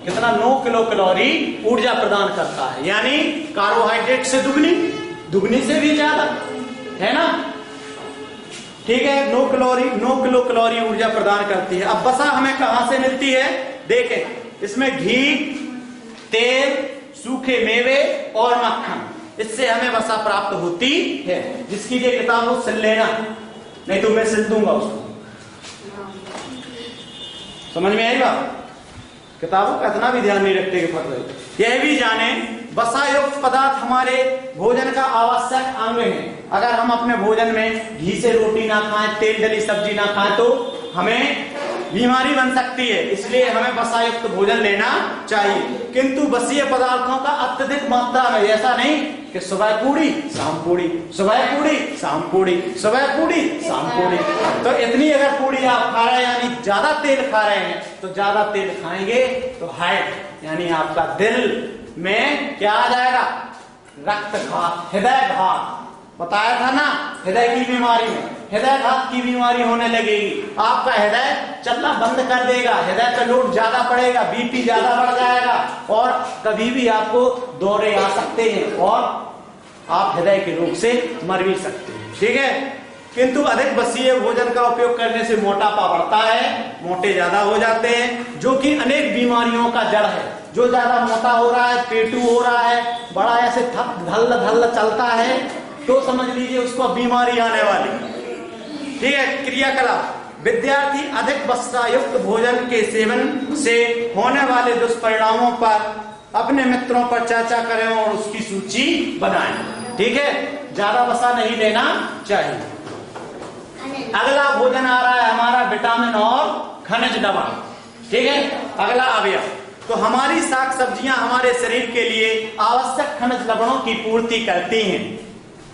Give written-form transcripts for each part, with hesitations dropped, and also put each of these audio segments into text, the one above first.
कितना 9 kilo calorie ऊर्जा प्रदान करता है, यानी कार्बोहाइड्रेट से दुगनी से भी ज्यादा, है ना। ठीक है, 9 किलो कैलोरी ऊर्जा प्रदान करती है। अब वसा हमें कहां से मिलती है, देखें इसमें घी, तेल, सूखे मेवे और मक्खन, इससे हमें वसा प्राप्त होती है। जिसकी ये किताब हो सिल लेना, नहीं तो मैं सिल दूंगा उसको। समझ में आई बात? किताबों का इतना भी ध्यान नहीं रखते कि फट रहे। यह भी जाने वसा युक्त पदार्थ हमारे भोजन का आवश्यक अंग है। अगर हम अपने भोजन में घी से रोटी ना खाएं, तेल डली सब्जी ना खाएं तो हमें बीमारी बन सकती है, इसलिए हमें वसा युक्त भोजन लेना चाहिए। किंतु वसीय पदार्थों का अत्यधिक मात्रा में, ऐसा नहीं कि सुबह पूड़ी शाम पूड़ी, सुबह पूड़ी शाम पूड़ी, सुबह पूड़ी शाम पूड़ी। तो इतनी अगर पूड़ी आप खा रहे हैं यानी ज्यादा तेल खा रहे हैं, तो ज्यादा तेल खाएंगे तो हार्ट यानी आपका दिल में क्या आ जाएगा, रक्तघात, हृदय घात। बताया था ना, हृदय की बीमारी में हृदय घात की बीमारी होने लगेगी, आपका हृदय चलना बंद कर देगा, हृदय का लोड ज्यादा पड़ेगा, बीपी ज्यादा बढ़ जाएगा और कभी भी आपको दौरे आ सकते हैं और आप हृदय के रोग से मर भी सकते हैं। ठीक है, किंतु अधिक वसीय भोजन का उपयोग करने से मोटापा बढ़ता है, मोटे ज्यादा हो जाते हैं, जो कि अनेक बीमारियों का जड़ है। जो ज्यादा मोटा हो रहा है, पेटू हो रहा है, बड़ा ऐसे धल चलता है, तो समझ लीजिए उसको बीमारी आने वाली। ठीक है, क्रियाकलाप, विद्यार्थी अधिक वसायुक्त भोजन के सेवन से होने वाले दुष्परिणामों पर अपने मित्रों पर चर्चा करें और उसकी सूची बनाएं। ठीक है, ज्यादा वसा नहीं लेना चाहिए। अगला भोजन आ रहा है हमारा विटामिन और खनिज लवण। ठीक है, अगला अवयव, तो हमारी साग सब्जियां हमारे शरीर के लिए आवश्यक खनिज लवणों की पूर्ति करती हैं।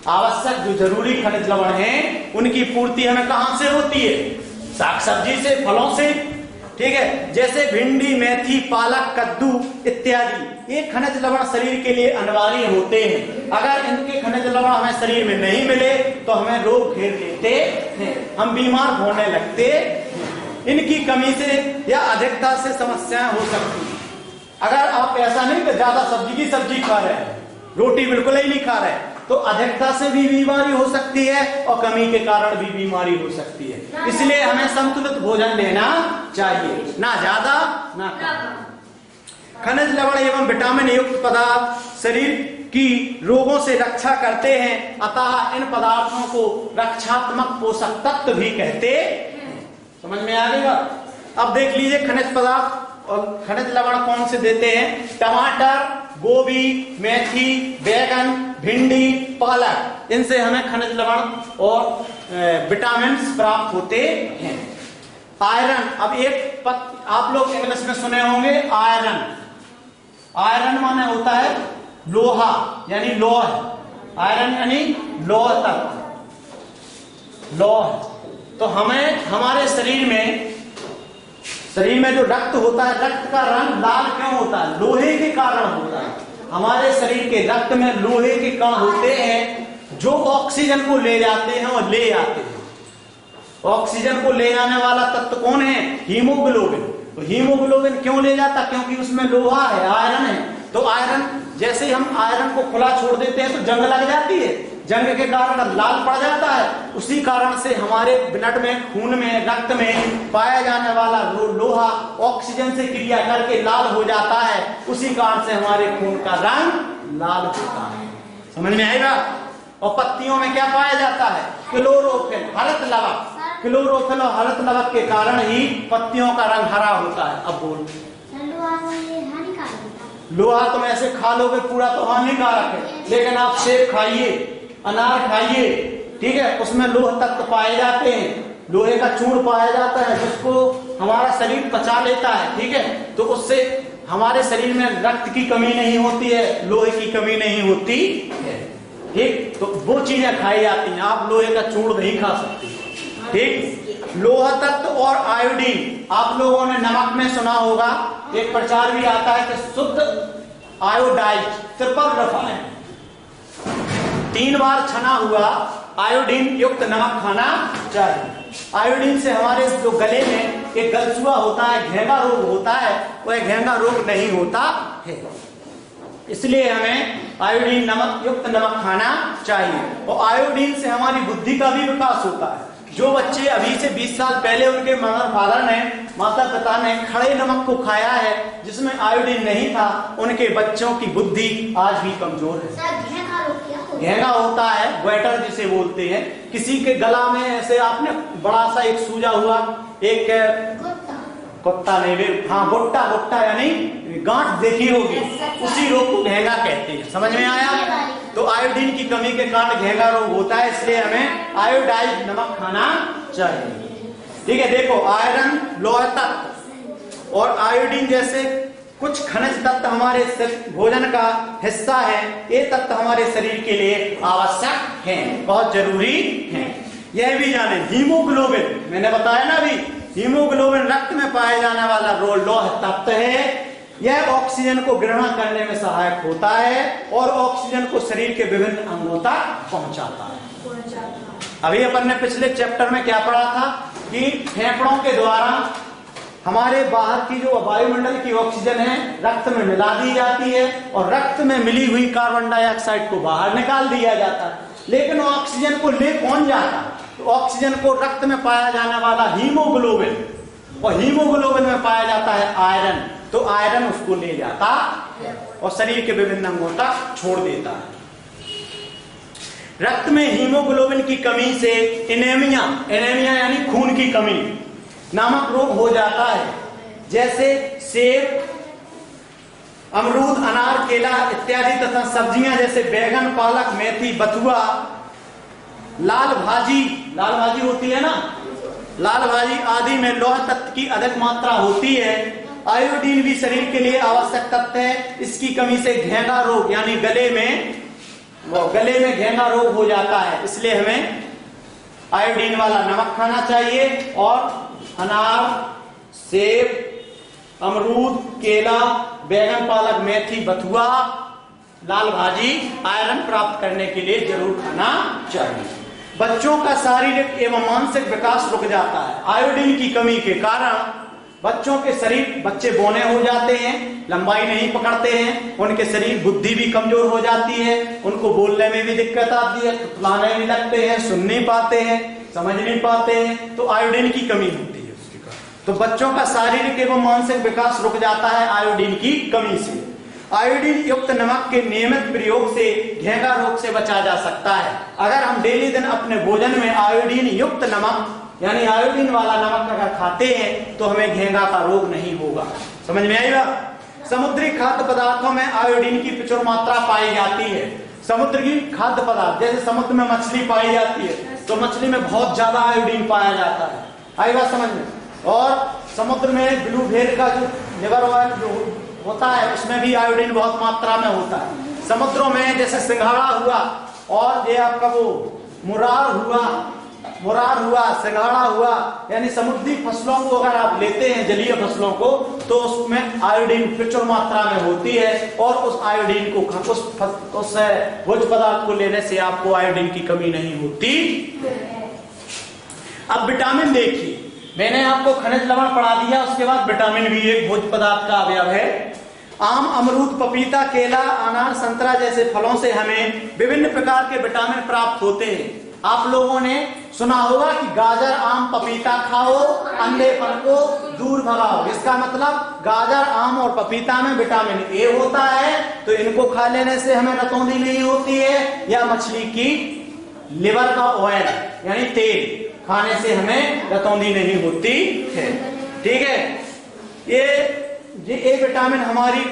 आवश्यक जो जरूरी खनिज लवण हैं उनकी पूर्ति हमें कहां से होती है, साग सब्जी से, फलों से। ठीक है, जैसे भिंडी, मेथी, पालक, कद्दू इत्यादि, ये खनिज लवण शरीर के लिए अनिवार्य होते हैं। अगर इनके खनिज लवण हमें शरीर में नहीं मिले तो हमें रोग घेर लेते हैं, हम बीमार होने लगते हैं। इनकी कमी से या अधिकता से समस्याएं हो सकती हैं। अगर आप ऐसा नहीं कि ज्यादा सब्जी खा रहे हैं, रोटी बिल्कुल ही नहीं खा रहे हैं, तो अधिकता से भी बीमारी हो सकती है और कमी के कारण भी बीमारी हो सकती है। इसलिए हमें संतुलित भोजन लेना चाहिए, ना ज्यादा ना कम। खनिज लवण एवं विटामिन युक्त पदार्थ शरीर की रोगों से रक्षा करते हैं, अतः इन पदार्थों को रक्षात्मक पोषक तत्व भी कहते हैं। समझ में आ गई बात? अब देख लीजिए खनिज पदार्थ और खनिज लवण कौन से देते हैं। टमाटर, गोभी, मेथी, बैगन, भिंडी, पालक, इनसे हमें खनिज लवण और विटामिन प्राप्त होते हैं। आयरन, अब एक आप लोग इंग्लिश में सुने होंगे आयरन। आयरन माने होता है लोहा यानी लौह। आयरन यानी लौह तत्व, लौह। तो हमें हमारे शरीर में जो रक्त होता है, रक्त का रंग लाल क्यों होता है, लोहे के कारण होता है। हमारे शरीर के रक्त में लोहे के कण होते हैं जो ऑक्सीजन को ले जाते हैं और ले आते हैं। ऑक्सीजन को ले जाने वाला तत्व कौन है, हीमोग्लोबिन। तो हीमोग्लोबिन क्यों ले जाता, क्योंकि उसमें लोहा है, आयरन है। तो आयरन, जैसे हम आयरन को खुला छोड़ देते हैं तो जंग लग जाती है, जंग के कारण लाल पड़ जाता है। उसी कारण से हमारे ब्लड में, खून में, रक्त में पाया जाने वाला लोहा ऑक्सीजन से क्रिया करके लाल हो जाता है। उसी कारण से हमारे खून का रंग लाल होता है। समझ में आएगा? और पत्तियों में क्या पाया जाता है, क्लोरोफिल, हरित लवक। क्लोरोफिल और हरित लवक के कारण ही पत्तियों का रंग हरा होता है। अब बोलो, लोहा तुम ऐसे खा लोगे पूरा तो हानिकारक है, लेकिन आप सेब खाइए, अनार खाइए, ठीक है, उसमें लोह तत्व पाए जाते हैं, लोहे का चूर्ण पाया जाता है जिसको हमारा शरीर पचा लेता है। ठीक है, तो उससे हमारे शरीर में रक्त की कमी नहीं होती है, लोहे की कमी नहीं होती है। ठीक, तो वो चीजें खाई जाती हैं, आप लोहे का चूर्ण नहीं खा सकते। ठीक, लोह तत्व और आयोडीन, आप लोगों ने नमक में सुना होगा, एक प्रचार भी आता है कि शुद्ध आयोडाइज, ट्रिपल रिफाइन, 3 बार छना हुआ आयोडीन युक्त नमक खाना चाहिए। आयोडीन से हमारे जो गले में एक गलसुआ होता है, घेंगा रोग होता है, वह घेंगा रोग नहीं होता है। इसलिए हमें आयोडीन नमक युक्त नमक खाना चाहिए। और आयोडीन से हमारी बुद्धि का भी विकास होता है। जो बच्चे अभी से 20 साल पहले उनके मदर फादर ने, माता पिता ने खड़े नमक को खाया है जिसमें आयोडीन नहीं था, उनके बच्चों की बुद्धि आज भी कमजोर है। घेंगा होता है, ग्वेटर जिसे बोलते हैं। किसी के गला में ऐसे आपने बड़ा सा एक सूजा हुआ, एक कुत्ता नहीं, हाँ गुट्टा, गुट्टा यानी गांठ देखी होगी, उसी रोग को घेंगा कहते हैं। समझ में आया? तो आयोडीन की कमी के कारण घेंगा रोग होता है, इसलिए हमें आयोडाइज्ड नमक खाना चाहिए। ठीक है, देखो आयरन लौह तत्व और आयोडीन जैसे कुछ खनिज तत्व हमारे भोजन का हिस्सा है। ये तत्व हमारे शरीर के लिए आवश्यक हैं, बहुत जरूरी हैं। यह भी जाने हीमोग्लोबिन, मैंने बताया ना अभी, हीमोग्लोबिन रक्त में पाए जाने वाला लौह तत्व है। यह ऑक्सीजन को ग्रहण करने में सहायक होता है और ऑक्सीजन को शरीर के विभिन्न अंगों तक पहुंचाता है। अभी अपन ने पिछले चैप्टर में क्या पढ़ा था कि फेफड़ों के द्वारा हमारे बाहर की जो वायुमंडल की ऑक्सीजन है रक्त में मिला दी जाती है और रक्त में मिली हुई कार्बन डाइऑक्साइड को बाहर निकाल दिया जाता है। लेकिन ऑक्सीजन को ले कौन जाता? तो ऑक्सीजन को रक्त में पाया जाने वाला हीमोग्लोबिन, और हीमोग्लोबिन में पाया जाता है आयरन, तो आयरन उसको ले जाता और शरीर के विभिन्न अंगों तक छोड़ देता है। रक्त में हीमोग्लोबिन की कमी से एनीमिया, एनीमिया यानी खून की कमी नामक रोग हो जाता है। जैसे सेब, अमरूद, अनार, केला इत्यादि तथा सब्जियां जैसे बैगन, पालक, मेथी, बथुआ, लाल भाजी होती है ना, लाल भाजी आदि में लौह तत्व की अधिक मात्रा होती है। आयोडीन भी शरीर के लिए आवश्यक तत्व है। इसकी कमी से घेंगा रोग यानी गले में घेंगा रोग हो जाता है। इसलिए हमें आयोडीन वाला नमक खाना चाहिए और अनार, सेब, अमरूद, केला, बैगन, पालक, मेथी, बथुआ, लाल भाजी आयरन प्राप्त करने के लिए जरूर खाना चाहिए। बच्चों का शारीरिक एवं मानसिक विकास रुक जाता है। आयोडीन की कमी के कारण बच्चों के बच्चे बौने हो जाते हैं, लंबाई नहीं पकड़ते हैं, उनके शरीर बुद्धि भी कमजोर हो जाती है, उनको बोलने में भी दिक्कत आती है, तुतलाने भी लगते हैं, सुन नहीं पाते हैं, समझ नहीं पाते हैं, तो आयोडीन की कमी होती है उसके कारण। तो बच्चों का शारीरिक एवं मानसिक विकास रुक जाता है आयोडीन की कमी से। आयोडीन युक्त नमक के नियमित प्रयोग से घेंगा रोग से बचा जा सकता है। अगर हम डेली दिन अपने भोजन में आयोडीन युक्त नमक यानी आयोडीन वाला नमक अगर खाते हैं तो हमें घेंगा का रोग नहीं होगा। समझ में आएगा? समुद्री खाद्य पदार्थों में आयोडीन की प्रचुर मात्रा पाई जाती है। समुद्र की खाद्य पदार्थ जैसे समुद्र में मछली पाई जाती है तो मछली में बहुत ज्यादा आयोडीन पाया जाता है। आई बात समझ में? और समुद्र में ब्लू व्हेल का जो लिवर ऑयल जो होता है उसमें भी आयोडीन बहुत मात्रा में होता है। समुद्रों में जैसे सिंघाड़ा हुआ और ये आपका वो मुरार हुआ, सिंघाड़ा हुआ, यानी समुद्री फसलों को अगर आप लेते हैं, जलीय फसलों को, तो उसमें आयोडीन प्रचुर मात्रा में होती है और उस आयोडीन को उस भोज्य पदार्थ को लेने से आपको आयोडीन की कमी नहीं होती। अब विटामिन देखिए, मैंने आपको खनिज लवण पढ़ा दिया, उसके बाद विटामिन भी एक भोज्य पदार्थ का अवयव है। आम, अमरूद, पपीता, केला, अनार, संतरा जैसे फलों से हमें विभिन्न प्रकार के विटामिन प्राप्त होते हैं। आप लोगों ने सुना होगा कि गाजर, आम, पपीता खाओ, अंधेपन को दूर भगाओ। इसका मतलब गाजर, आम और पपीता में विटामिन ए होता है, तो इनको खा लेने से हमें रतौंधी नहीं होती है, या मछली की लिवर का ऑयल यानी तेल खाने से हमें रतौंधी नहीं होती है। ठीक है, ये विटामिन हमारी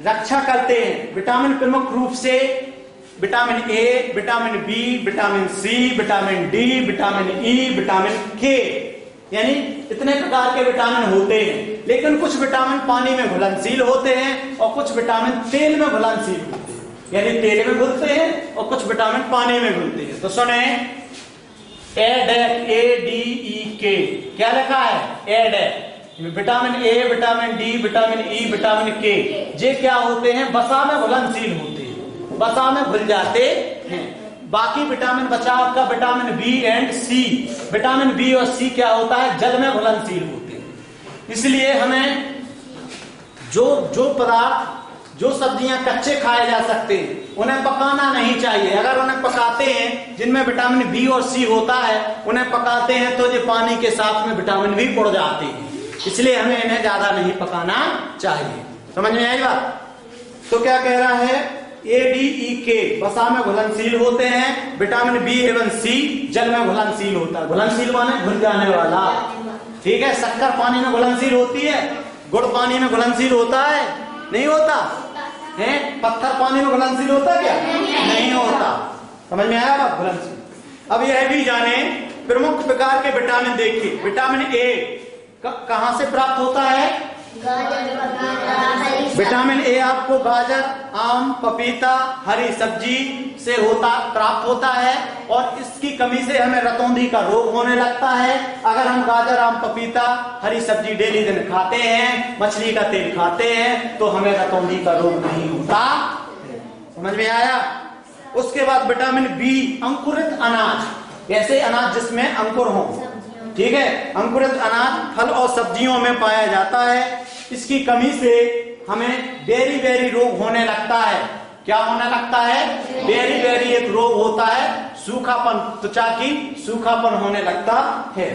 रक्षा करते हैं। विटामिन प्रमुख रूप से vitamin A, vitamin B, vitamin C, vitamin D, vitamin E, vitamin K, यानी इतने प्रकार के विटामिन होते हैं। लेकिन कुछ विटामिन पानी में घुलनशील होते हैं और कुछ विटामिन तेल में घुलनशील होते हैं, यानी तेल में घुलते हैं और कुछ विटामिन पानी में घुलते हैं। तो सुने, ADE क्या लिखा है? एडेक, vitamin A, vitamin D, vitamin E, vitamin K, ये क्या होते हैं? वसा में घुलनशील होते हैं, वसा में घुल जाते हैं। बाकी विटामिन बचा आपका vitamin B and C. Vitamin B और सी क्या होता है, जल में घुलनशील होते हैं। इसलिए हमें जो पदार्थ, जो सब्जियां कच्चे खाए जा सकते हैं उन्हें पकाना नहीं चाहिए। अगर उन्हें पकाते हैं जिनमें विटामिन बी और सी होता है, उन्हें पकाते हैं तो ये पानी के साथ में विटामिन भी उड़ जाते हैं। इसलिए हमें इन्हें ज्यादा नहीं पकाना चाहिए। समझ में आई बात? तो क्या कह रहा है, ए डी ई के वसा में घुलनशील होते हैं, विटामिन बी एवं सी जल में घुलनशील होता है। घुलनशील माने घुल जाने वाला, ठीक है। शक्कर पानी में घुलनशील होती है, गुड़ पानी में घुलनशील होता है, नहीं होता है। पत्थर पानी में घुलनशील होता है क्या? नहीं होता। समझ में आया बात? घुलनशील। अब यह भी जाने प्रमुख प्रकार के विटामिन देखिए। विटामिन ए कहां से प्राप्त होता है? विटामिन ए आपको गाजर, आम, पपीता, हरी सब्जी से प्राप्त होता है। और इसकी कमी से हमें रतौंधी का रोग होने लगता है। अगर हम गाजर, आम, पपीता, हरी सब्जी डेली दिन खाते हैं, मछली का तेल खाते हैं, तो हमें रतौंधी का रोग नहीं होता। समझ में आया? उसके बाद विटामिन बी अंकुरित अनाज, ऐसे अनाज जिसमें अंकुर हो, ठीक है। अंकुरित अनाज फल और सब्जियों में पाया जाता है। इसकी कमी से हमें बेरी बेरी रोग होने लगता है। क्या होने लगता है? बेरी बेरी एक रोग होता है, सूखापन, त्वचा की सूखापन होने लगता है।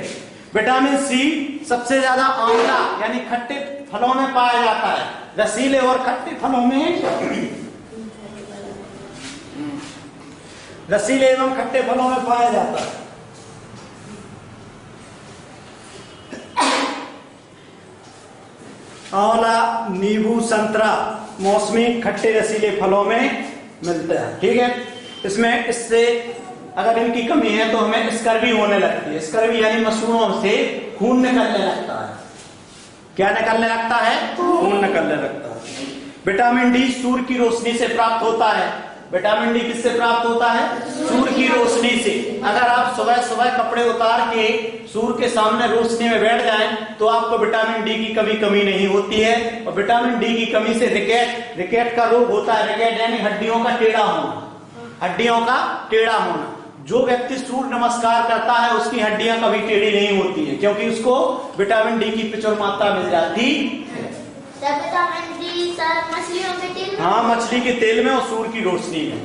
विटामिन सी सबसे ज्यादा आंवला यानी खट्टे फलों में पाया जाता है। रसीले और खट्टे फलों में, रसीले एवं खट्टे फलों में पाया जाता है। आंवला, नींबू, संतरा, मौसमी खट्टे रसीले फलों में मिलता है, ठीक है। इसमें इससे अगर इनकी कमी है तो हमें स्कर्वी होने लगती है। स्कर्वी यानी मसूड़ों से खून निकलने लगता है। क्या निकलने लगता है? खून निकलने लगता है। विटामिन डी सूर्य की रोशनी से प्राप्त होता है। विटामिन डी किससे प्राप्त होता है? सूर्य की रोशनी से। अगर आप सुबह सुबह कपड़े उतार के सूर्य के सामने रोशनी में बैठ जाएं तो आपको विटामिन डी की कमी नहीं होती है। और विटामिन डी की कमी से रिकेट का रोग होता है। रिकेट यानी हड्डियों का टेढ़ा होना, हड्डियों का टेढ़ा होना। जो व्यक्ति सूर्य नमस्कार करता है उसकी हड्डियां कभी टेढ़ी नहीं होती है, क्योंकि उसको विटामिन डी की प्रचुर मात्रा मिल जाती है। विटामिन डी सर मछलियों के तेल में? हाँ, मछली के तेल में और सूर्य की रोशनी में।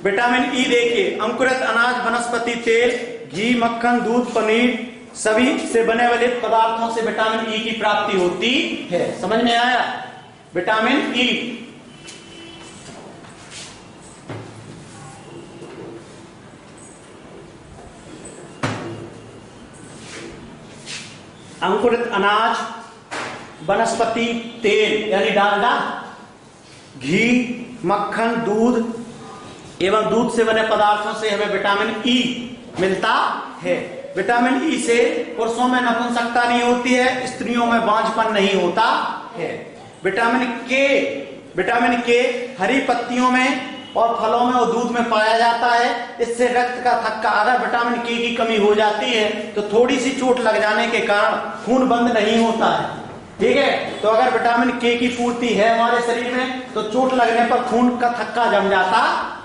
विटामिन ई देखिए, अंकुरित अनाज, वनस्पति तेल, घी, मक्खन, दूध, पनीर सभी से बने वाले पदार्थों से विटामिन ई की प्राप्ति होती है। समझ में आया? विटामिन ई अंकुरित अनाज, वनस्पति तेल यानी डालडा, घी, मक्खन, दूध एवं दूध से बने पदार्थों से हमें विटामिन ई मिलता है। विटामिन ई से पुरुषों में नपुंसकता नहीं होती है, स्त्रियों में बांझपन नहीं होता है। विटामिन के हरी पत्तियों में और फलों में और दूध में पाया जाता है। इससे रक्त का थक्का, अगर विटामिन के की कमी हो जाती है तो थोड़ी सी चोट लग जाने के कारण खून बंद नहीं होता है, ठीक है। तो अगर विटामिन के की पूर्ति है हमारे शरीर में तो चोट लगने पर खून का थक्का जम जाता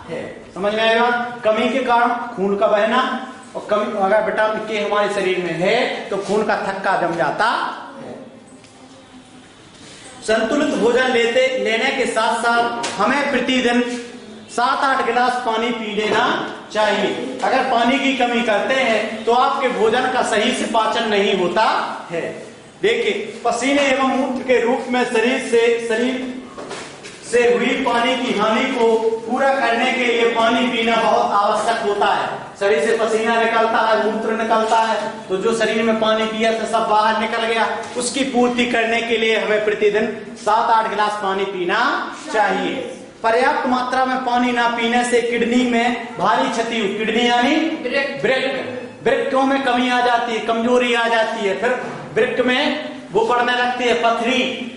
है। समझ में आएगा? कमी के कारण खून का बहना, और कमी अगर विटामिन के हमारे शरीर में है तो खून का थक्का जम जाता है। संतुलित भोजन लेने के साथ साथ हमें प्रतिदिन 7-8 गिलास पानी पी लेना चाहिए। अगर पानी की कमी करते हैं तो आपके भोजन का सही से पाचन नहीं होता है। देखिए, पसीने एवं मूत्र के रूप में शरीर से हुई पानी की हानि को पूरा करने के लिए पानी पीना बहुत आवश्यक होता है। शरीर से पसीना निकलता है, मूत्र निकलता है, तो जो शरीर में पानी पिया था सब बाहर निकल गया। उसकी पूर्ति करने के लिए हमें प्रतिदिन 7-8 गिलास पानी पीना चाहिए। पर्याप्त मात्रा में पानी ना पीने से किडनी में भारी क्षति, किडनी यानी वृक्कों में कमी आ जाती है, कमजोरी आ जाती है। फिर वृक्क में वो पड़ने लगती है पथरी,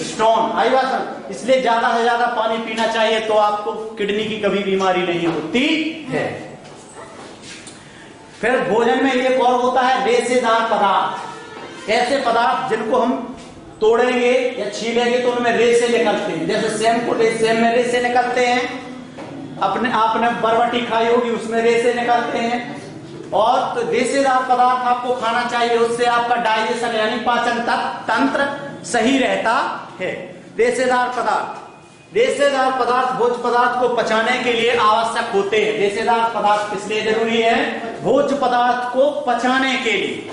स्टोन, आई बात। इसलिए ज्यादा से ज्यादा पानी पीना चाहिए तो आपको किडनी की कभी बीमारी नहीं होती है। फिर भोजन में एक और होता है रेशेदार पदार्थ। ऐसे पदार्थ जिनको हम तोड़ेंगे या छीलेंगे तो उनमें रेशे निकलते हैं। जैसे सेम में रेशे निकलते हैं, आपने बरबटी खाई होगी, उसमें रेसे निकलते हैं। और तो रेसेदार पदार्थ आपको खाना चाहिए, उससे आपका डाइजेशन यानी पाचन तंत्र सही रहता है। रेसेदार पदार्थ भोज्य पदार्थ को पचाने के लिए आवश्यक होते हैं। रेसेदार पदार्थ किस लिए जरूरी है? भोज्य पदार्थ को पचाने के लिए।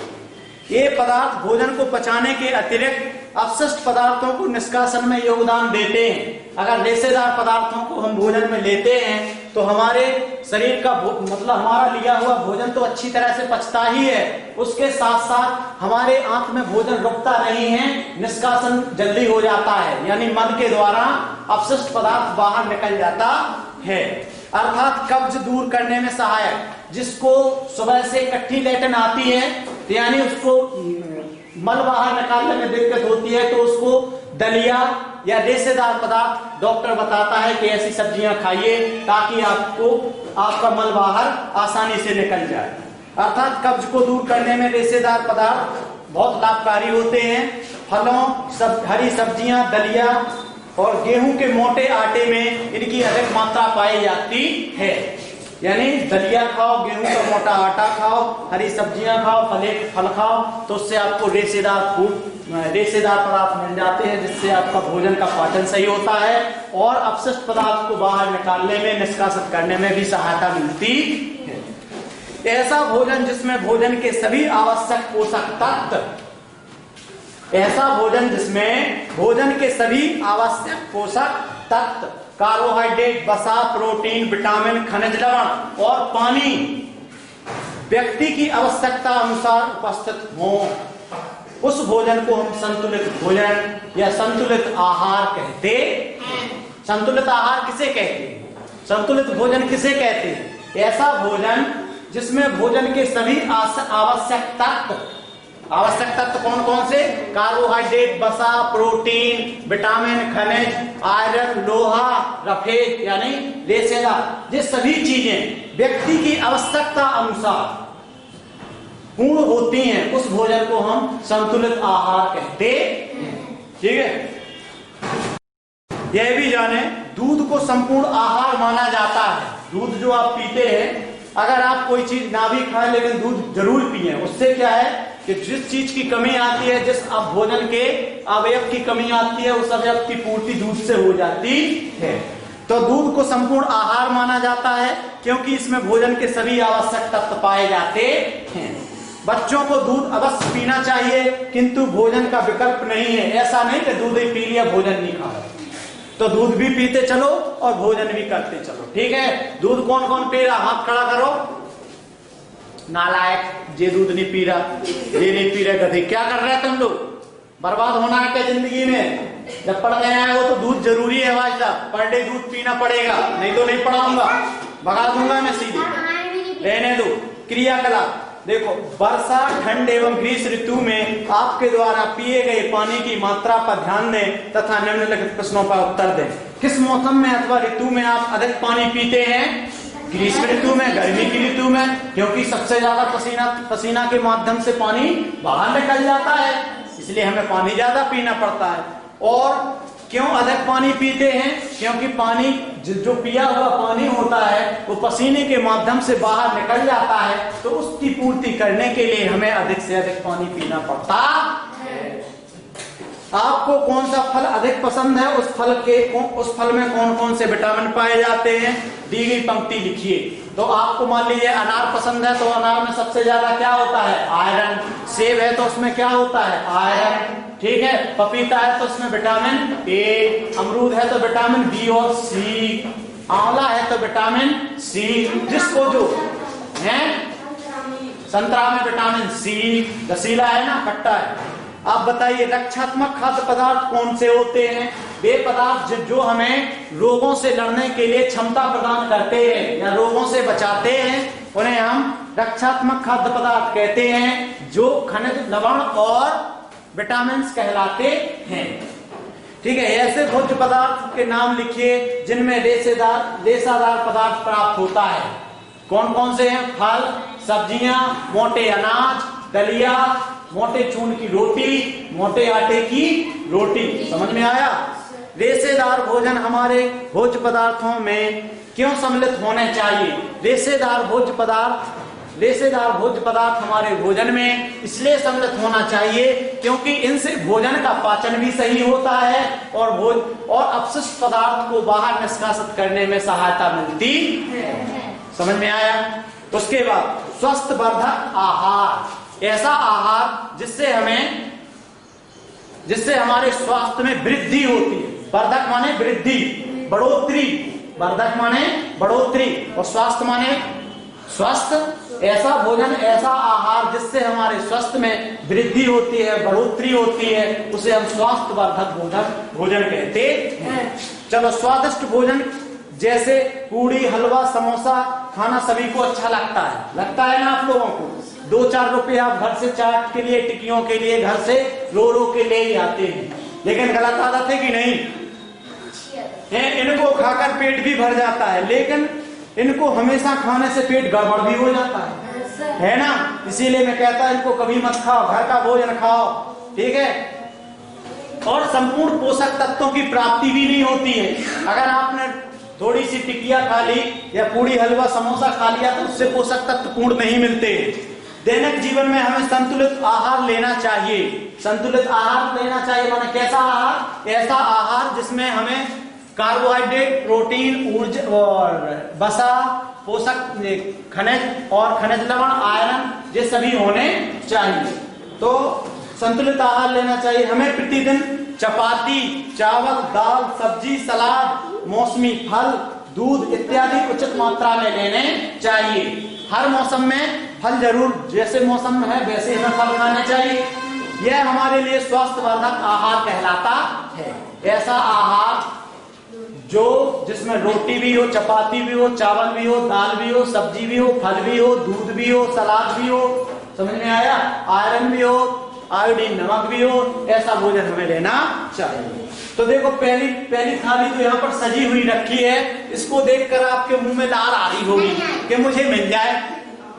ये पदार्थ भोजन को पचाने के अतिरिक्त अपशिष्ट पदार्थों को निष्कासन में योगदान देते हैं। अगर रेसेदार पदार्थों को हम भोजन में लेते हैं तो हमारे शरीर का मतलब हमारा लिया हुआ भोजन तो अच्छी तरह से पचता ही है, उसके साथ साथ हमारे आंत में भोजन रुकता नहीं है, निष्कासन जल्दी हो जाता है, यानी मल के द्वारा अपशिष्ट पदार्थ बाहर निकल जाता है। अर्थात कब्ज दूर करने में सहायक। जिसको सुबह से इकट्ठी लेटन आती है यानी उसको मल बाहर निकालने में दिक्कत होती है, तो उसको दलिया या रेसेदार पदार्थ डॉक्टर बताता है कि ऐसी सब्जियां खाइए ताकि आपका मल बाहर आसानी से निकल जाए। अर्थात कब्ज को दूर करने में रेसेदार पदार्थ बहुत लाभकारी होते हैं। फलों, हरी सब्जियां, दलिया और गेहूं के मोटे आटे में इनकी अधिक मात्रा पाई जाती है। यानी दलिया खाओ, गेहूं का मोटा आटा खाओ, हरी सब्जियां खाओ, फल खाओ, तो उससे आपको रेसेदार पदार्थ मिल जाते हैं, जिससे आपका भोजन का पाचन सही होता है और अपशिष्ट पदार्थ को बाहर निकालने में, निष्कासित करने में भी सहायता मिलती है। ऐसा भोजन जिसमें भोजन के सभी आवश्यक पोषक तत्व कार्बोहाइड्रेट, वसा, प्रोटीन, विटामिन, खनिज लवण और पानी व्यक्ति की आवश्यकता अनुसार उपस्थित हो, उस भोजन को हम संतुलित भोजन या संतुलित आहार कहते हैं। संतुलित आहार किसे कहते हैं? संतुलित भोजन किसे कहते हैं? ऐसा भोजन जिसमें भोजन के सभी आवश्यक तत्व कौन कौन से? कार्बोहाइड्रेट, वसा, प्रोटीन, विटामिन, खनिज, आयरन, लोहा, रफेज यानी रेसेदार, ये सभी चीजें व्यक्ति की आवश्यकता अनुसार पूर्ण होती हैं, उस भोजन को हम संतुलित आहार कहते हैं। ठीक है। यह भी जाने, दूध को संपूर्ण आहार माना जाता है। दूध जो आप पीते हैं, अगर आप कोई चीज ना भी खाएं लेकिन दूध जरूर पिए, उससे क्या है कि जिस चीज की कमी आती है, जिस भोजन के अवयव की कमी आती है, उस अवयव की पूर्ति दूध से हो जाती है। तो दूध को संपूर्ण आहार माना जाता है क्योंकि इसमें भोजन के सभी आवश्यक तत्व पाए जाते हैं। बच्चों को दूध अवश्य पीना चाहिए, किंतु भोजन का विकल्प नहीं है। ऐसा नहीं कि दूध ही पी लिया, भोजन नहीं खाया, तो दूध भी पीते चलो और भोजन भी करते चलो। ठीक है। दूध कौन कौन पी रहा? हाथ खड़ा करो। नालायक, ये दूध नहीं पी रहा, ये नहीं पी रहे, गधे। क्या कर रहे हैं तुम लोग? बर्बाद होना है क्या जिंदगी में? जब पढ़ने आए हो तो दूध जरूरी है भाई साहब, पर डे दूध पीना पड़ेगा, नहीं तो नहीं पढ़ाऊंगा, भगा दूंगा मैं सीधे। रहने दो। क्रियाकलाप देखो, वर्षा, ठंड एवं ग्रीष्म ऋतु में आपके द्वारा पिए गए पानी की मात्रा पर ध्यान दें तथा निम्नलिखित प्रश्नों का उत्तर दें। किस मौसम में अथवा ऋतु में आप अधिक पानी पीते हैं? ग्रीष्म ऋतु में, गर्मी की ऋतु में, क्योंकि सबसे ज्यादा पसीना के माध्यम से पानी बाहर निकल जाता है, इसलिए हमें पानी ज्यादा पीना पड़ता है। और क्यों अधिक पानी पीते हैं? क्योंकि पानी जो पिया हुआ पानी होता है वो पसीने के माध्यम से बाहर निकल जाता है, तो उसकी पूर्ति करने के लिए हमें अधिक से अधिक पानी पीना पड़ता है। आपको कौन सा फल अधिक पसंद है? उस फल में कौन कौन से विटामिन पाए जाते हैं? दी गई पंक्ति लिखिए। तो आपको मान लीजिए अनार पसंद है, तो अनार में सबसे ज्यादा क्या होता है? आयरन। सेब है तो उसमें क्या होता है? आयरन। ठीक है। पपीता है तो उसमें विटामिन ए, अमरूद है तो विटामिन बी और सी, आंवला है तो विटामिन सी, जिसको जो है संतरा में विटामिन सी, रसीला है ना, खट्टा है। आप बताइए रक्षात्मक खाद्य पदार्थ कौन से होते हैं? वे पदार्थ जो हमें रोगों से लड़ने के लिए क्षमता प्रदान करते हैं या रोगों से बचाते हैं, उन्हें हम रक्षात्मक खाद्य पदार्थ कहते हैं, जो खनिज, लवण और विटामिन कहलाते हैं। ठीक है। ऐसे भोज्य पदार्थ के नाम लिखिए जिनमें रेसादार पदार्थ प्राप्त होता है। कौन कौन से हैं? फल, सब्जियां, मोटे अनाज, दलिया, मोटे चून की रोटी, मोटे आटे की रोटी। समझ में आया? रेशेदार भोजन हमारे भोज्य पदार्थों में क्यों सम्मिलित होने चाहिए? रेशेदार भोज्य पदार्थ हमारे भोजन में इसलिए सम्मिलित होना चाहिए क्योंकि इनसे भोजन का पाचन भी सही होता है और अपशिष्ट पदार्थ को बाहर निष्कासित करने में सहायता मिलती है। समझ में आया? उसके बाद स्वस्थ वर्धक आहार, ऐसा आहार जिससे हमारे स्वास्थ्य में वृद्धि होती है। वर्धक माने वृद्धि, बढ़ोतरी, वर्धक माने बढ़ोतरी और स्वास्थ्य माने स्वस्थ। ऐसा भोजन, ऐसा आहार जिससे हमारे स्वास्थ्य में वृद्धि होती है, बढ़ोतरी होती है, उसे हम स्वास्थ्य वर्धक भोजन कहते हैं। चलो, स्वादिष्ट भोजन जैसे पूड़ी, हलवा, समोसा खाना सभी को अच्छा लगता है ना? आप लोगों को 2-4 रुपए आप घर से चाट के लिए, टिक्कियों के लिए घर से रो के ले ही आते हैं, लेकिन गलत आदत है कि नहीं है? इनको खाकर पेट भी भर जाता है, लेकिन इनको हमेशा खाने से पेट गड़बड़ भी हो जाता है ना? इसीलिए मैं कहता हूं इनको कभी मत खाओ, घर का भोजन खाओ, ठीक है? और संपूर्ण पोषक तत्वों की प्राप्ति भी नहीं होती है। अगर आपने थोड़ी सी टिकिया खा ली या पूड़ी, हलवा, समोसा खा लिया तो उससे पोषक तत्व पूर्ण नहीं मिलते। दैनिक जीवन में हमें संतुलित आहार लेना चाहिए। संतुलित आहार लेना चाहिए माने कैसा आहार? ऐसा आहार जिसमें हमें कार्बोहाइड्रेट, प्रोटीन, ऊर्जा और वसा, पोषक खनिज और खनिज लवण, आयरन, ये सभी होने चाहिए। तो संतुलित आहार लेना चाहिए। हमें प्रतिदिन चपाती, चावल, दाल, सब्जी, सलाद, मौसमी फल, दूध इत्यादि उचित मात्रा में लेने चाहिए। हर मौसम में फल जरूर, जैसे मौसम है वैसे हमें फल खाने चाहिए। यह हमारे लिए स्वास्थ्य वर्धक आहार कहलाता है। ऐसा आहार जिसमें रोटी भी हो, चपाती भी हो, चावल भी हो, दाल भी हो, सब्जी भी हो, फल भी हो, दूध भी हो, सलाद भी हो, समझ में आया? आयरन भी हो, आयोडीन, नमक भी हो, ऐसा भोजन हमें लेना चाहिए। तो देखो, पहली थाली तो यहाँ पर सजी हुई रखी है, इसको देखकर आपके मुंह में लार आ रही होगी कि मुझे मिल जाए,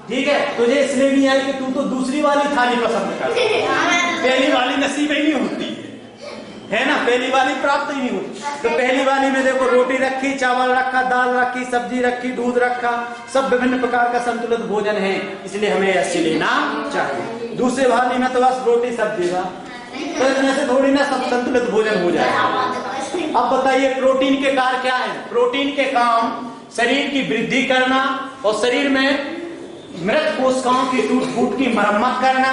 ठीक है? तुझे इसलिए नहीं आई कि तू तो दूसरी वाली थाली पसंद कर, पहली वाली नसीब ही नहीं होती है ना? पहली वाली प्राप्त ही नहीं होती। तो पहली वाली में देखो, रोटी रखी, चावल रखा, दाल रखी, सब्जी रखी, दूध रखा, सब विभिन्न प्रकार का संतुलित भोजन है, इसलिए हमें ऐसे लेना चाहिए। दूसरे वाली में तो बस रोटी सब्जी का, तो इसमें से थोड़ी ना सब संतुलित भोजन हो जाए। अब बताइए, प्रोटीन के कार्य क्या है? प्रोटीन के काम शरीर की वृद्धि करना और शरीर में मृत कोशिकाओं की टूट-फूट की मरम्मत करना,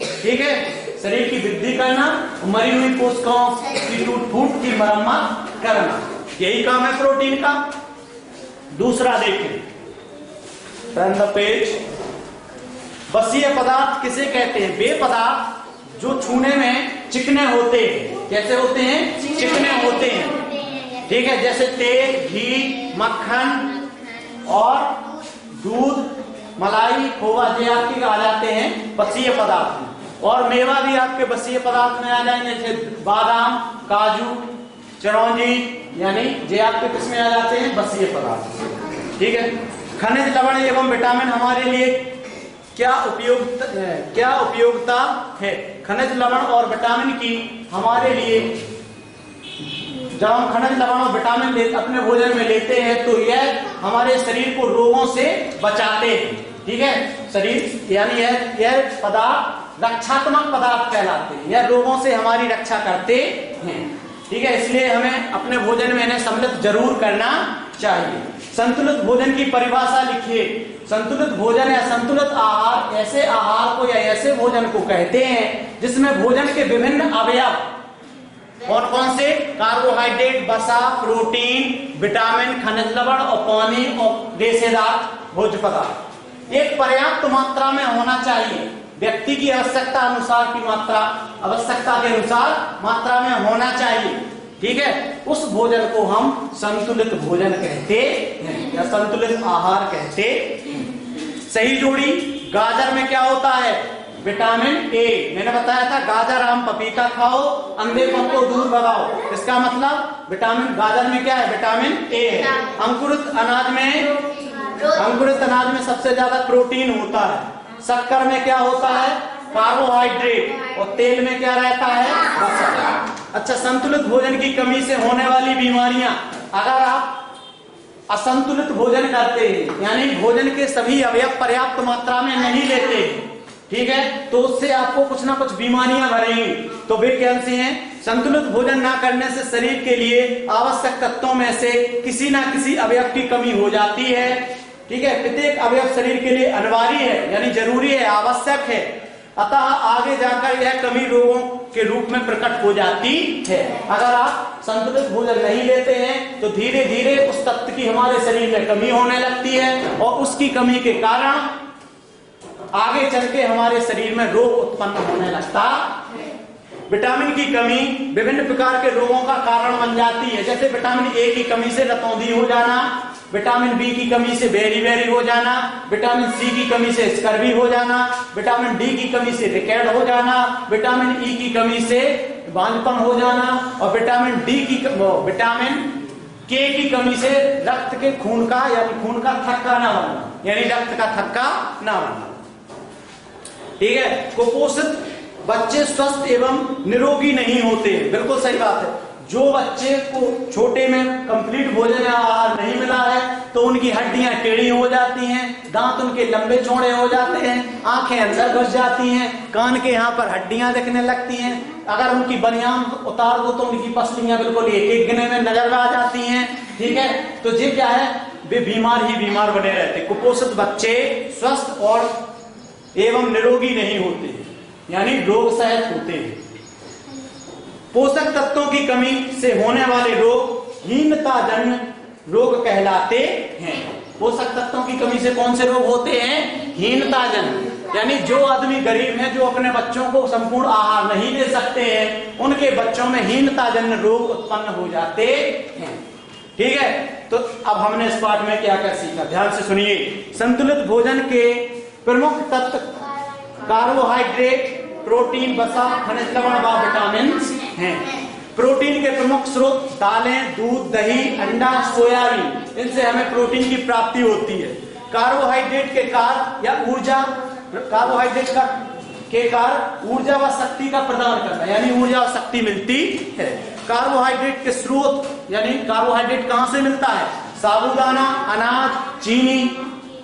ठीक है? शरीर की वृद्धि करना, मरी हुई कोशिकाओं की टूट-फूट की मरम्मत करना, यही काम है प्रोटीन का। दूसरा देखें, टर्न द पेज। बसीय पदार्थ किसे कहते हैं? वे पदार्थ जो छूने में चिकने होते हैं। कैसे होते हैं? चिकने होते हैं, ठीक है? जैसे तेल, घी, मक्खन और दूध, मलाई, खोवा, ये आपके आ जाते हैं बसीय पदार्थ में। और मेवा भी आपके बसीय पदार्थ में आ जाएंगे, जैसे बादाम, काजू, चिरौंजी, यानी ये आपके किस में आ जाते हैं? बसीय पदार्थ, ठीक है? खनिज, लवण एवं विटामिन हमारे लिए क्या उपयोगिता है? खनिज, लवण और विटामिन की हमारे लिए, जब हम खनिज, लवण और विटामिन अपने भोजन में लेते हैं तो यह हमारे शरीर को रोगों से बचाते हैं, ठीक है? शरीर यानी यह पदार्थ रक्षात्मक पदार्थ कहलाते हैं, यह रोगों से हमारी रक्षा करते हैं, ठीक है? इसलिए हमें अपने भोजन में इन्हें सम्मिलित जरूर करना चाहिए। संतुलित भोजन की परिभाषा लिखिए। संतुलित भोजन या संतुलित आहार ऐसे आहार को या ऐसे भोजन को कहते हैं जिसमें भोजन के विभिन्न अवयव, कौन कौन से? कार्बोहाइड्रेट, वसा, प्रोटीन, विटामिन, खनिज लवण और पानी और रेशेदार भोज्य पदार्थ एक पर्याप्त मात्रा में होना चाहिए। व्यक्ति की आवश्यकता अनुसार की मात्रा, आवश्यकता के अनुसार मात्रा में होना चाहिए, ठीक है? उस भोजन को हम संतुलित भोजन कहते हैं या संतुलित आहार कहते हैं। सही जोड़ी। गाजर में क्या होता है? Vitamin A. मैंने बताया था गाजर, आम, पपीता खाओ, अंधेपन को दूर भगाओ। इसका मतलब विटामिन, गाजर में क्या है? विटामिन ए है। अंकुरित अनाज में सबसे ज्यादा प्रोटीन होता है। शक्कर में क्या होता है? कार्बोहाइड्रेट, और तेल में क्या रहता है? वसा। अच्छा, संतुलित भोजन की कमी से होने वाली बीमारियां, अगर आप असंतुलित भोजन करते हैं, यानी भोजन के सभी अवयव पर्याप्त मात्रा में नहीं लेते, ठीक है, तो उससे आपको कुछ ना कुछ बीमारियां भरेंगी। तो वे कौन सी हैं? संतुलित भोजन ना करने से शरीर के लिए आवश्यक तत्वों में से किसी ना किसी अवयव की कमी हो जाती है, ठीक है। प्रत्येक अवयव शरीर के लिए अनिवार्य है, यानी जरूरी है, आवश्यक है, अतः आगे जाकर यह कमी रोगों के रूप में प्रकट हो जाती है। अगर आप संतुलित भोजन नहीं लेते हैं तो धीरे धीरे उस तत्व की हमारे शरीर में कमी होने लगती है, और उसकी कमी के कारण आगे चल के हमारे शरीर में रोग उत्पन्न होने लगता है। विटामिन की कमी विभिन्न प्रकार के रोगों का कारण बन जाती है, जैसे विटामिन ए की कमी से रतौंधी हो जाना, विटामिन बी की कमी से बेरी हो जाना, विटामिन सी की कमी से स्कर्वी हो जाना, विटामिन डी की कमी से रिकेट हो जाना, विटामिन ई की कमी से बांझपन हो जाना, और विटामिन के की कमी से रक्त के खून का थक्का ना बनना, यानी रक्त का थक्का ना बनना, ठीक है। कुपोषित बच्चे स्वस्थ एवं निरोगी नहीं होते, बिल्कुल सही बात है। जो बच्चे को छोटे में कंप्लीट भोजन या आहार नहीं मिला है तो उनकी हड्डियां टेढ़ी हो जाती हैं, दांत उनके लंबे चौड़े हो जाते हैं, आंखें अंदर घुस जाती हैं, कान के यहाँ पर हड्डियां दिखने लगती हैं, अगर उनकी बनियान उतार दो तो उनकी पसलियां बिल्कुल एक एक गिने में नजर आ जाती हैं, ठीक है। तो ये क्या है? वे बीमार ही बीमार बने रहते। कुपोषित बच्चे स्वस्थ और एवं निरोगी नहीं होते, यानी रोग सहित होते हैं। पोषक तत्वों की कमी से होने वाले रोग हीनताजन्य रोग कहलाते हैं। पोषक तत्वों की कमी से कौन से रोग होते हैं? हीनताजन्य, यानी जो आदमी गरीब है, जो अपने बच्चों को संपूर्ण आहार नहीं दे सकते हैं, उनके बच्चों में हीनताजन्य रोग उत्पन्न हो जाते हैं, ठीक है। तो अब हमने इस पाठ में क्या क्या सीखा, ध्यान से सुनिए। संतुलित भोजन के प्रमुख तत्व कार्बोहाइड्रेट, प्रोटीन, वसा, खनिज लवण व विटामिन हैं। प्रोटीन के प्रमुख स्रोत दालें, दूध, दही, अंडा, सोयाबीन, इनसे हमें प्रोटीन की प्राप्ति होती है। कार्बोहाइड्रेट के कार्य या ऊर्जा, कार्बोहाइड्रेट के कार्य ऊर्जा व शक्ति का प्रदान करना, यानी ऊर्जा और शक्ति मिलती है। कार्बोहाइड्रेट के स्रोत, यानी कार्बोहाइड्रेट कहां से मिलता है? साबूदाना, अनाज, चीनी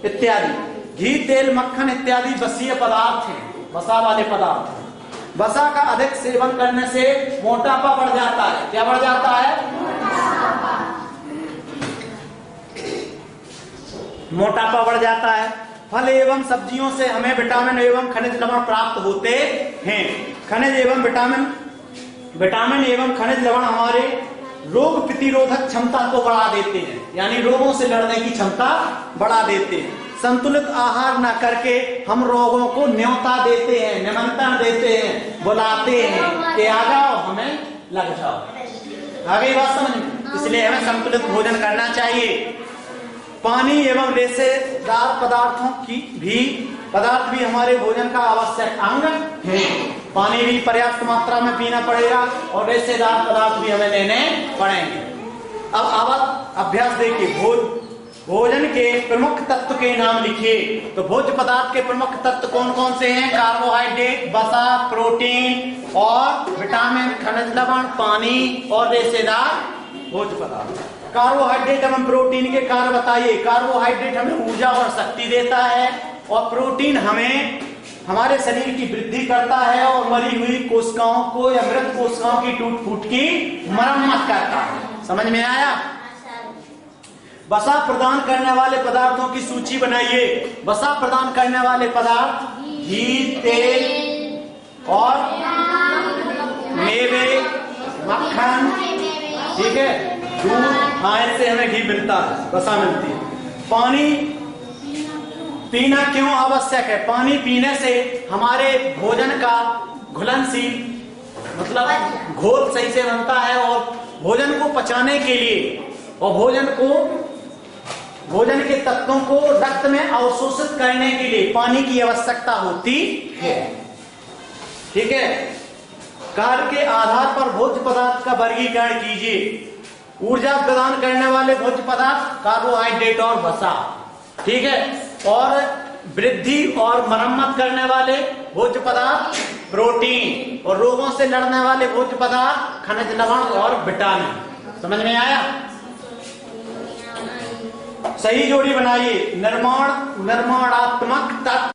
इत्यादि। घी, तेल, मक्खन इत्यादि वसीय पदार्थ हैं, वसा वाले पदार्थ। वसा का अधिक सेवन करने से मोटापा बढ़ जाता है। क्या बढ़ जाता है? मोटापा बढ़ जाता है। फल एवं सब्जियों से हमें विटामिन एवं खनिज लवण प्राप्त होते हैं। खनिज एवं विटामिन एवं खनिज लवण हमारे रोग प्रतिरोधक क्षमता को बढ़ा देते हैं, यानी रोगों से लड़ने की क्षमता बढ़ा देते हैं। संतुलित आहार न करके हम रोगों को न्योता देते हैं, निमंत्रण देते हैं, बुलाते हैं कि आ जाओ, हमें लग जाओ। आगे बात समझ में? इसलिए हमें संतुलित भोजन करना चाहिए। पानी एवं रेशेदार पदार्थ भी हमारे भोजन का आवश्यक अंग है। पानी भी पर्याप्त मात्रा में पीना पड़ेगा और रेशेदार पदार्थ भी हमें लेने पड़ेंगे। अब अभ्यास देखिए। भोजन के प्रमुख तत्व के नाम लिखिए। तो भोज्य पदार्थ के प्रमुख तत्व कौन कौन से हैं? कार्बोहाइड्रेट, वसा, प्रोटीन और विटामिन, खनिज लवण, पानी और रेशेदार भोज्य पदार्थ। कार्बोहाइड्रेट एवं प्रोटीन के कार्य बताइए। कार्बोहाइड्रेट हमें ऊर्जा और शक्ति देता है और प्रोटीन हमें हमारे शरीर की वृद्धि करता है और मरी हुई कोशिकाओं को या मृत कोशिकाओं की टूट फूट की मरम्मत करता है। समझ में आया? वसा प्रदान करने वाले पदार्थों की सूची बनाइए। वसा प्रदान करने वाले पदार्थ घी, तेल और मेवे, मक्खन, ठीक है, दूध, हाँ, इससे हमें घी मिलता है, वसा मिलती है। पानी पीना क्यों आवश्यक है? पानी पीने से हमारे भोजन का घुलनशील मतलब घोल सही से बनता है और भोजन को पचाने के लिए और भोजन के तत्वों को रक्त में अवशोषित करने के लिए पानी की आवश्यकता होती है, ठीक है। कार्य के आधार पर भोज्य पदार्थ का वर्गीकरण कीजिए। ऊर्जा प्रदान करने वाले भोज्य पदार्थ कार्बोहाइड्रेट और वसा, ठीक है, और वृद्धि और मरम्मत करने वाले भोज्य पदार्थ प्रोटीन, और रोगों से लड़ने वाले भोज्य पदार्थ खनिज लवण और विटामिन। समझ में आया? सही जोड़ी बनाइए। निर्माणात्मक तत्व